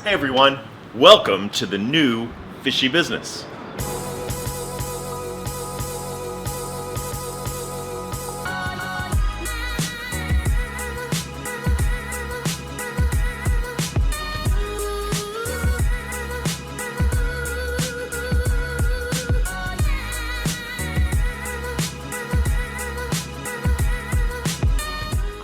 Hey everyone, welcome to the new Fishy Business.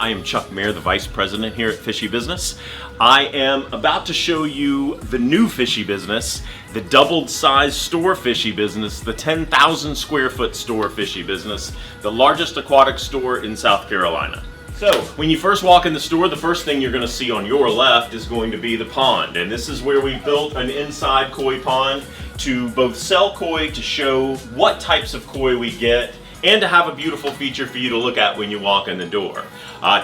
I am Chuck Mayer, the Vice President here at Fishy Business. I am about to show you the new Fishy Business, the doubled size store Fishy Business, the 10,000 square foot store Fishy Business, the largest aquatic store in South Carolina. So, when you first walk in the store, the first thing you're going to see on your left is going to be the pond. And this is where we built an inside koi pond to both sell koi, to show what types of koi we get, and to have a beautiful feature for you to look at when you walk in the door.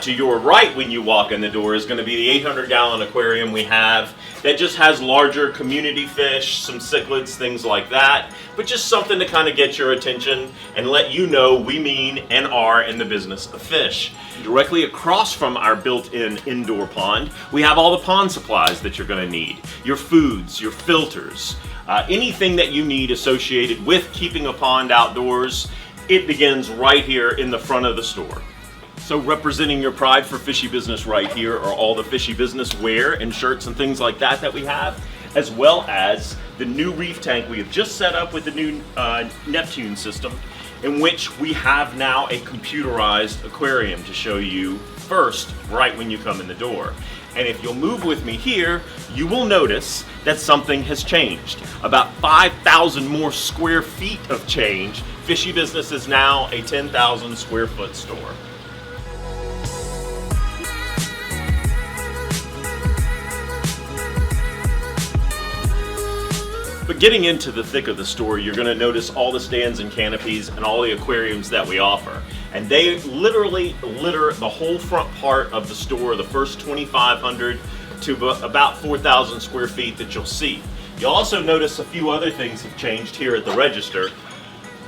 To your right when you walk in the door is going to be the 800-gallon aquarium we have that just has larger community fish, some cichlids, things like that, but just something to kind of get your attention and let you know we mean and are in the business of fish. Directly across from our built-in indoor pond, we have all the pond supplies that you're going to need. Your foods, your filters, anything that you need associated with keeping a pond outdoors. It begins right here in the front of the store. So representing your pride for Fishy Business right here are all the Fishy Business wear and shirts and things like that we have, as well as the new reef tank we have just set up with the new Neptune system, in which we have now a computerized aquarium to show you first right when you come in the door. And if you'll move with me here, you will notice that something has changed. About 5,000 more square feet of change. Fishy Business is now a 10,000 square foot store. But getting into the thick of the store, you're going to notice all the stands and canopies and all the aquariums that we offer. And they literally litter the whole front part of the store, the first 2,500 to about 4,000 square feet that you'll see. You'll also notice a few other things have changed here at the register,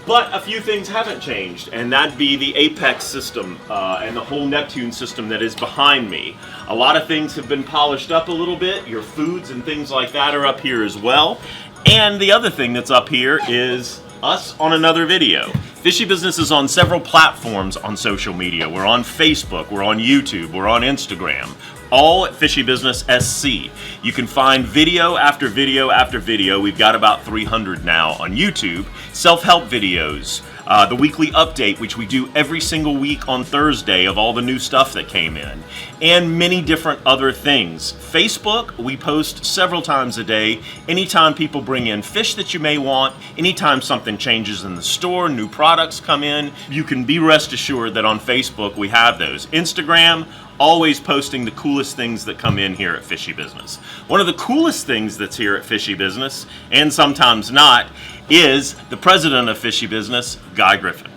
but a few things haven't changed, and that'd be the Apex system and the whole Neptune system that is behind me. A lot of things have been polished up a little bit. Your foods and things like that are up here as well. And the other thing that's up here is us on another video. Fishy Business is on several platforms on social media. We're on Facebook, we're on YouTube, we're on Instagram, all at Fishy Business SC. You can find video after video after video. We've got about 300 now on YouTube. Self-help videos, the weekly update, which we do every single week on Thursday of all the new stuff that came in, and many different other things. Facebook, we post several times a day. Anytime people bring in fish that you may want, anytime something changes in the store, new products come in, you can be rest assured that on Facebook we have those. Instagram, always posting the coolest things that come in here at Fishy Business. One of the coolest things that's here at Fishy Business, and sometimes not, is the president of Fishy Business, Guy Griffin.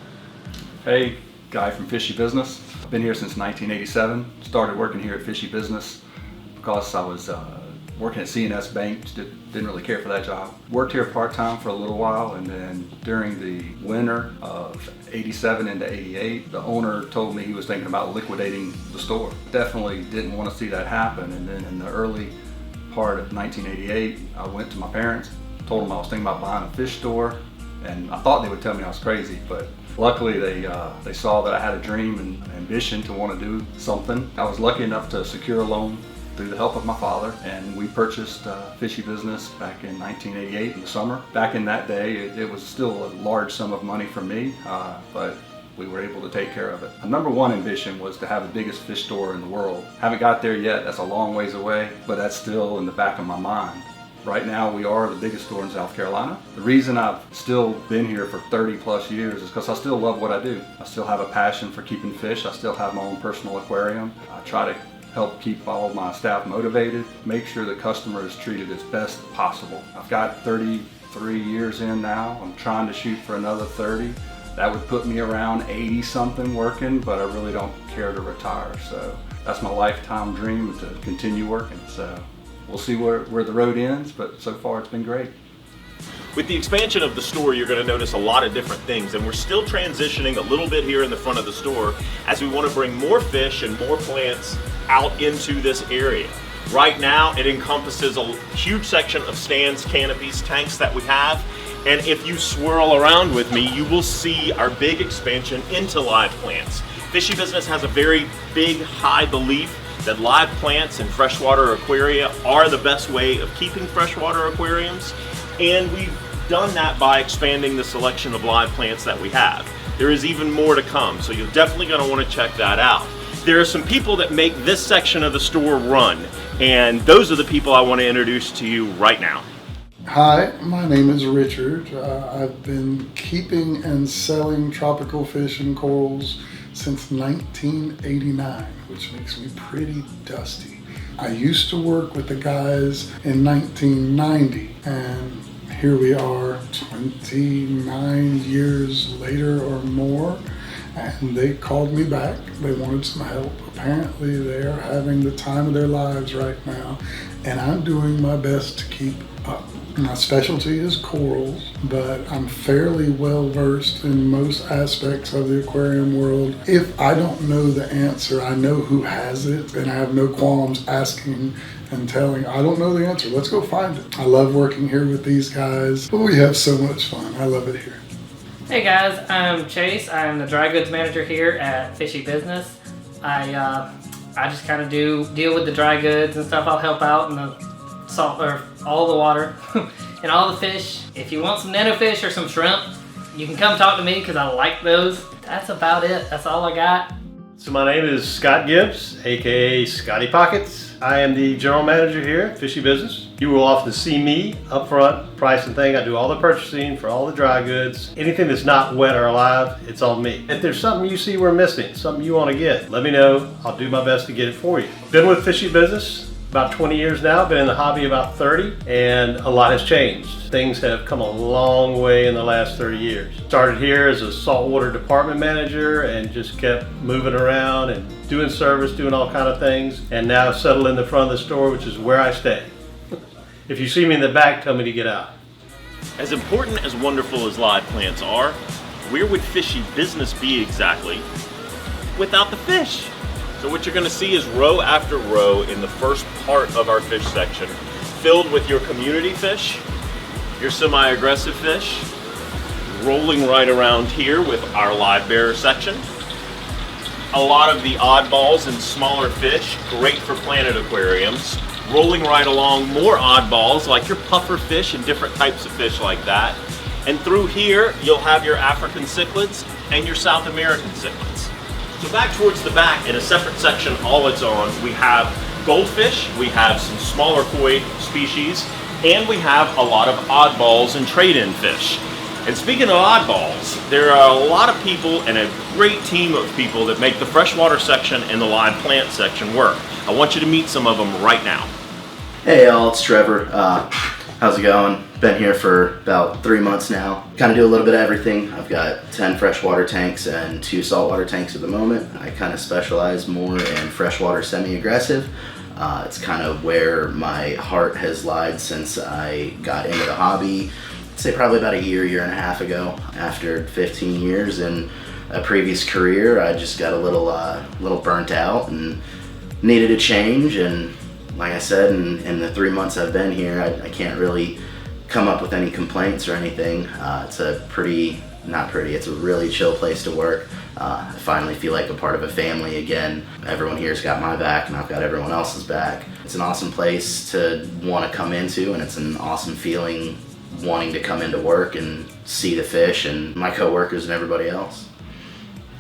Hey, Guy from Fishy Business. I've been here since 1987. Started working here at Fishy Business because I was working at C&S Bank. Didn't really care for that job. Worked here part-time for a little while, and then during the winter of 87 into 88, the owner told me he was thinking about liquidating the store. Definitely didn't want to see that happen, and then in the early part of 1988, I went to my parents, told them I was thinking about buying a fish store, and I thought they would tell me I was crazy, but luckily they saw that I had a dream and ambition to want to do something. I was lucky enough to secure a loan through the help of my father, and we purchased Fishy Business back in 1988 in the summer. Back in that day, it was still a large sum of money for me, but we were able to take care of it. My number one ambition was to have the biggest fish store in the world. Haven't got there yet, that's a long ways away, but that's still in the back of my mind. Right now we are the biggest store in South Carolina. The reason I've still been here for 30 plus years is because I still love what I do. I still have a passion for keeping fish. I still have my own personal aquarium. I try to help keep all of my staff motivated, make sure the customer is treated as best possible. I've got 33 years in now. I'm trying to shoot for another 30. That would put me around 80 something working, but I really don't care to retire. So that's my lifetime dream, to continue working. So we'll see where the road ends, but so far it's been great. With the expansion of the store, you're going to notice a lot of different things, and we're still transitioning a little bit here in the front of the store as we want to bring more fish and more plants out into this area. Right now, it encompasses a huge section of stands, canopies, tanks that we have. And if you swirl around with me, you will see our big expansion into live plants. Fishy Business has a very big, high belief that live plants and freshwater aquaria are the best way of keeping freshwater aquariums. And we've done that by expanding the selection of live plants that we have. There is even more to come, so you're definitely going to want to check that out. There are some people that make this section of the store run, and those are the people I want to introduce to you right now. Hi, my name is Richard. I've been keeping and selling tropical fish and corals since 1989, which makes me pretty dusty. I used to work with the guys in 1990, and here we are 29 years later or more, and they called me back. They wanted some help. Apparently they're having the time of their lives right now, and I'm doing my best to keep up. My specialty is corals, but I'm fairly well versed in most aspects of the aquarium world. If I don't know the answer, I know who has it, and I have no qualms asking and telling, I don't know the answer, let's go find it. I love working here with these guys, but we have so much fun. I love it here. Hey guys, I'm Chase. I'm the dry goods manager here at Fishy Business. I just kind of deal with the dry goods and stuff. I'll help out in the salt, or all the water and all the fish. If you want some nano fish or some shrimp, you can come talk to me because I like those. That's about it. That's all I got. So my name is Scott Gibbs, aka Scotty Pockets. I am the general manager here at Fishy Business. You will often see me up front, pricing thing. I do all the purchasing for all the dry goods. Anything that's not wet or alive, it's on me. If there's something you see we're missing, something you want to get, let me know. I'll do my best to get it for you. Been with Fishy Business about 20 years now, been in the hobby about 30, and a lot has changed. Things have come a long way in the last 30 years. Started here as a saltwater department manager and just kept moving around and doing service, doing all kind of things, and now settled in the front of the store, which is where I stay. If you see me in the back, tell me to get out. As important as wonderful as live plants are, where would Fishy Business be exactly without the fish? So what you're going to see is row after row in the first part of our fish section, filled with your community fish, your semi-aggressive fish, rolling right around here with our live bearer section. A lot of the oddballs and smaller fish, great for planet aquariums. Rolling right along, more oddballs like your puffer fish and different types of fish like that. And through here, you'll have your African cichlids and your South American cichlids. So back towards the back, in a separate section all its own, we have goldfish, we have some smaller koi species, and we have a lot of oddballs and trade-in fish. And speaking of oddballs, there are a lot of people and a great team of people that make the freshwater section and the live plant section work. I want you to meet some of them right now. Hey y'all, it's Trevor. How's it going? Been here for about 3 months now. Kind of do a little bit of everything. I've got 10 freshwater tanks and 2 saltwater tanks at the moment. I kind of specialize more in freshwater semi-aggressive. It's kind of where my heart has lied since I got into the hobby. I'd say probably about a year and a half ago. After 15 years in a previous career, I just got a little burnt out and needed a change. And like I said, in the 3 months I've been here, I can't really come up with any complaints or anything. It's a it's a really chill place to work. I finally feel like a part of a family again. Everyone here's got my back and I've got everyone else's back. It's an awesome place to want to come into, and it's an awesome feeling wanting to come into work and see the fish and my coworkers and everybody else.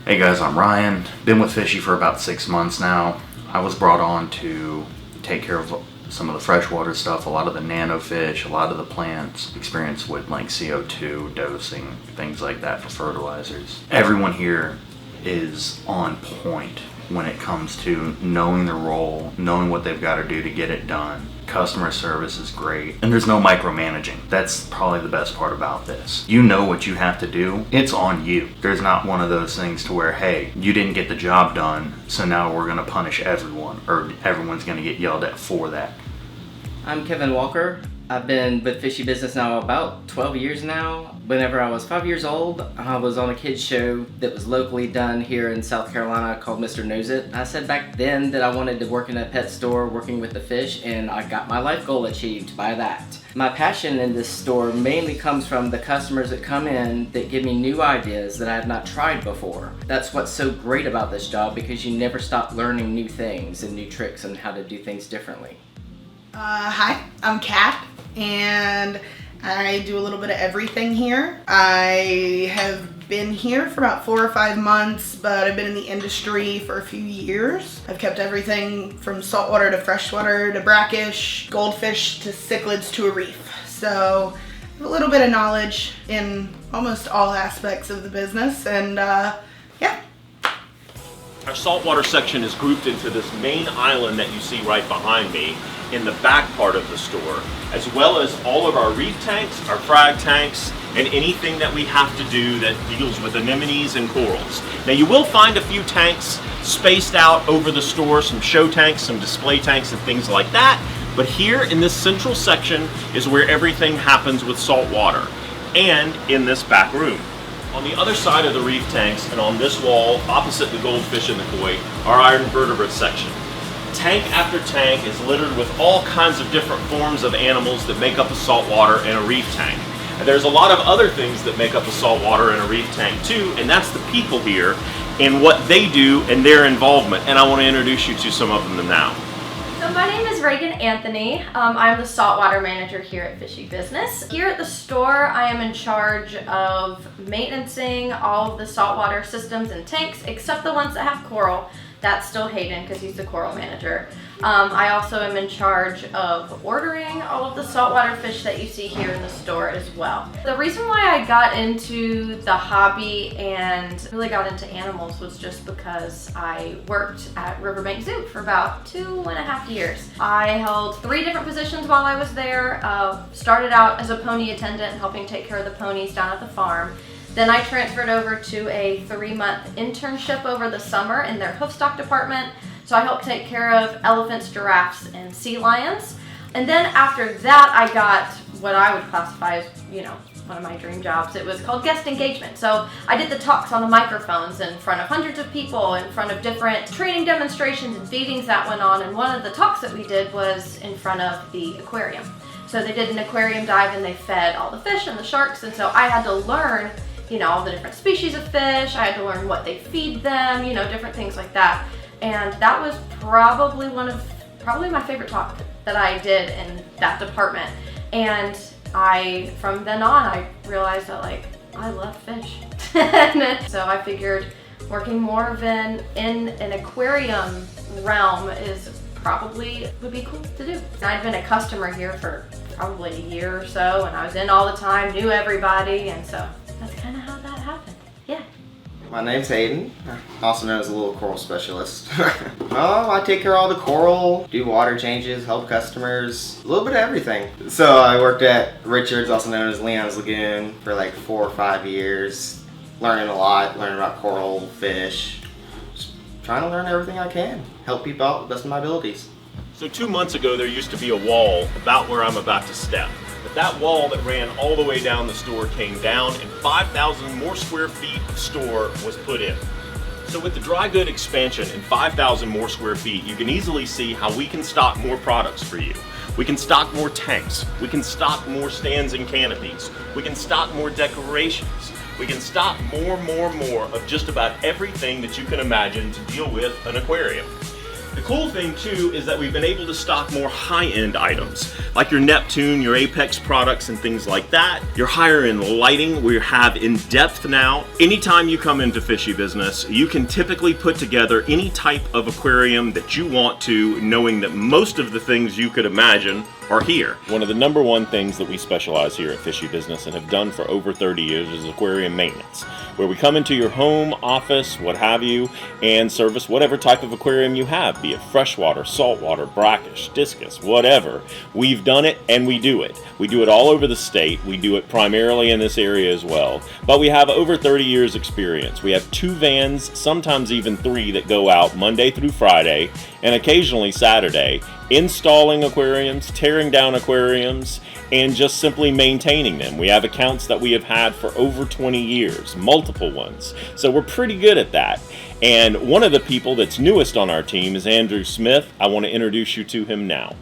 Hey guys, I'm Ryan. Been with Fishy for about 6 months now. I was brought on to take care of some of the freshwater stuff, a lot of the nano fish, a lot of the plants, experience with like CO2 dosing, things like that for fertilizers. Everyone here is on point when it comes to knowing their role, knowing what they've got to do to get it done. Customer service is great, and there's no micromanaging. That's probably the best part about this. You know what you have to do, it's on you. There's not one of those things to where, hey, you didn't get the job done, so now we're gonna punish everyone, or everyone's gonna get yelled at for that. I'm Kevin Walker. I've been with Fishy Business now about 12 years now. Whenever I was 5 years old, I was on a kids show that was locally done here in South Carolina called Mr. Knows It. I said back then that I wanted to work in a pet store working with the fish, and I got my life goal achieved by that. My passion in this store mainly comes from the customers that come in that give me new ideas that I have not tried before. That's what's so great about this job, because you never stop learning new things and new tricks on how to do things differently. Hi, I'm Kat, and I do a little bit of everything here. I have been here for about 4 or 5 months, but I've been in the industry for a few years. I've kept everything from saltwater to freshwater to brackish, goldfish to cichlids to a reef. So I have a little bit of knowledge in almost all aspects of the business, and yeah. Our saltwater section is grouped into this main island that you see right behind me in the back part of the store, as well as all of our reef tanks, our frag tanks, and anything that we have to do that deals with anemones and corals. Now you will find a few tanks spaced out over the store, some show tanks, some display tanks and things like that, but here in this central section is where everything happens with saltwater, and in this back room. On the other side of the reef tanks and on this wall, opposite the goldfish and the koi, are our invertebrate section. Tank after tank is littered with all kinds of different forms of animals that make up a saltwater and a reef tank. And there's a lot of other things that make up a saltwater and a reef tank too, and that's the people here and what they do and their involvement. And I want to introduce you to some of them now. So my name is Regan Anthony. I'm the saltwater manager here at Fishy Business. Here at the store, I am in charge of maintaining all of the saltwater systems and tanks, except the ones that have coral. That's still Hayden, because he's the coral manager. I also am in charge of ordering all of the saltwater fish that you see here in the store as well. The reason why I got into the hobby and really got into animals was just because I worked at Riverbank Zoo for about 2.5 years. I held 3 different positions while I was there. Started out as a pony attendant, helping take care of the ponies down at the farm. Then I transferred over to a 3-month internship over the summer in their hoofstock department. So I helped take care of elephants, giraffes, and sea lions. And then after that, I got what I would classify as, one of my dream jobs. It was called guest engagement. So I did the talks on the microphones in front of hundreds of people, in front of different training demonstrations and feedings that went on. And one of the talks that we did was in front of the aquarium. So they did an aquarium dive and they fed all the fish and the sharks. And so I had to learn all the different species of fish. I had to learn what they feed them, different things like that. And that was probably my favorite talk that I did in that department. And from then on, I realized that I love fish. So I figured working more of in an aquarium realm would be cool to do. I'd been a customer here for probably a year or so, and I was in all the time, knew everybody, and so that's kind of how that happened. Yeah. My name's Hayden, also known as a little coral specialist. I take care of all the coral, do water changes, help customers, a little bit of everything. So I worked at Richards, also known as Leon's Lagoon, for 4 or 5 years, learning a lot, learning about coral, fish, just trying to learn everything I can, help people out to the best of my abilities. So 2 months ago, there used to be a wall about where I'm about to step. But that wall that ran all the way down the store came down, and 5,000 more square feet of store was put in. So with the dry good expansion and 5,000 more square feet, you can easily see how we can stock more products for you. We can stock more tanks. We can stock more stands and canopies. We can stock more decorations. We can stock more of just about everything that you can imagine to deal with an aquarium. The cool thing too is that we've been able to stock more high-end items, like your Neptune, your Apex products and things like that. Your higher end lighting we have in depth now. Anytime you come into Fishy Business, you can typically put together any type of aquarium that you want to, knowing that most of the things you could imagine are here. One of the #1 things that we specialize here at Fishy Business and have done for over 30 years is aquarium maintenance, where we come into your home, office, what have you, and service whatever type of aquarium you have, be it freshwater, saltwater, brackish, discus, whatever. We've done it and we do it. We do it all over the state. We do it primarily in this area as well. But we have over 30 years experience. We have 2 vans, sometimes even 3, that go out Monday through Friday and occasionally Saturday, installing aquariums, tearing tearing down aquariums and just simply maintaining them. We have accounts that we have had for over 20 years, multiple ones. So we're pretty good at that. And one of the people that's newest on our team is Andrew Smith. I want to introduce you to him now.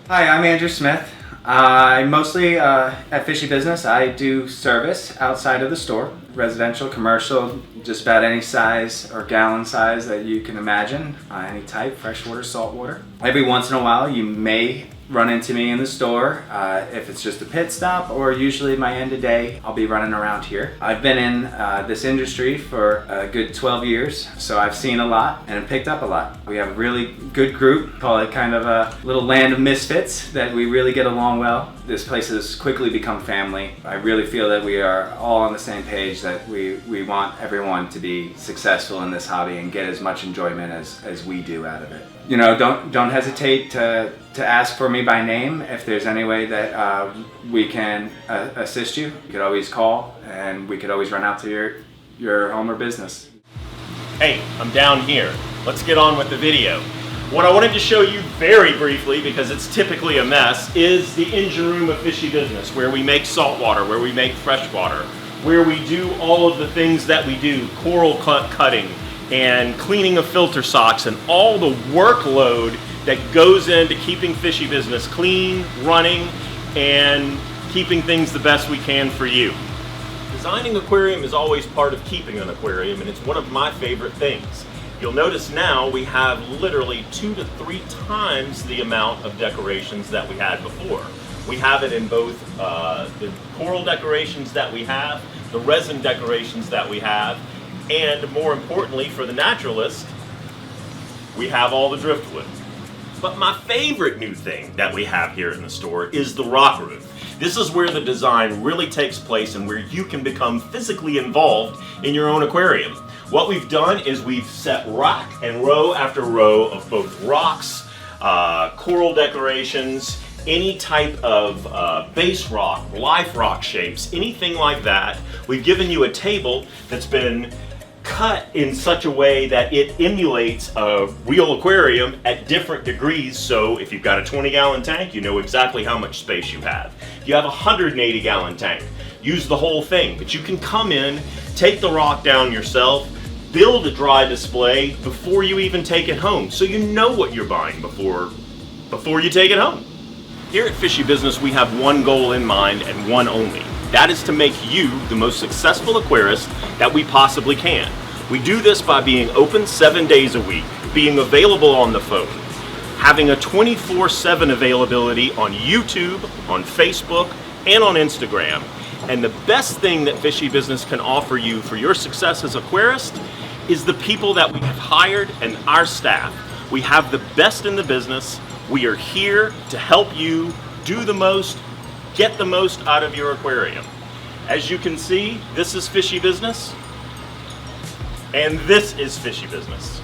Hi, I'm Andrew Smith. I mostly at Fishy Business, I do service outside of the store, residential, commercial, just about any size or gallon size that you can imagine, any type, freshwater, saltwater. Every once in a while you may run into me in the store if it's just a pit stop, or usually my end of day I'll be running around here. I've been in this industry for a good 12 years, so I've seen a lot and picked up a lot. We have a really good group, call it kind of a little land of misfits that we really get along well. This place has quickly become family. I really feel that we are all on the same page, that we want everyone to be successful in this hobby and get as much enjoyment as we do out of it. You know, don't hesitate to ask for me by name if there's any way that we can assist you. You could always call, and we could always run out to your home or business. Hey, I'm down here. Let's get on with the video. What I wanted to show you very briefly, because it's typically a mess, is the engine room of Fishy Business, where we make saltwater, where we make freshwater, where we do all of the things that we do, coral cutting, and cleaning of filter socks, and all the workload that goes into keeping Fishy Business clean, running, and keeping things the best we can for you. Designing an aquarium is always part of keeping an aquarium, and it's one of my favorite things. You'll notice now we have literally 2 to 3 times the amount of decorations that we had before. We have it in both the coral decorations that we have, the resin decorations that we have, and more importantly for the naturalist, we have all the driftwood. But my favorite new thing that we have here in the store is the rock roof. This is where the design really takes place and where you can become physically involved in your own aquarium. What we've done is we've set rock and row after row of both rocks, coral decorations, any type of base rock, life rock shapes, anything like that. We've given you a table that's been cut in such a way that it emulates a real aquarium at different degrees. So if you've got a 20-gallon tank, you know exactly how much space you have. If you have a 180-gallon tank, use the whole thing. But you can come in, take the rock down yourself, build a dry display before you even take it home, so you know what you're buying before you take it home. Here at Fishy Business, we have one goal in mind and one only. That is to make you the most successful aquarist that we possibly can. We do this by being open 7 days a week, being available on the phone, having a 24/7 availability on YouTube, on Facebook, and on Instagram. And the best thing that Fishy Business can offer you for your success as aquarist is the people that we have hired and our staff. We have the best in the business. We are here to help you do the most, get the most out of your aquarium. As you can see, this is Fishy Business, and this is Fishy Business.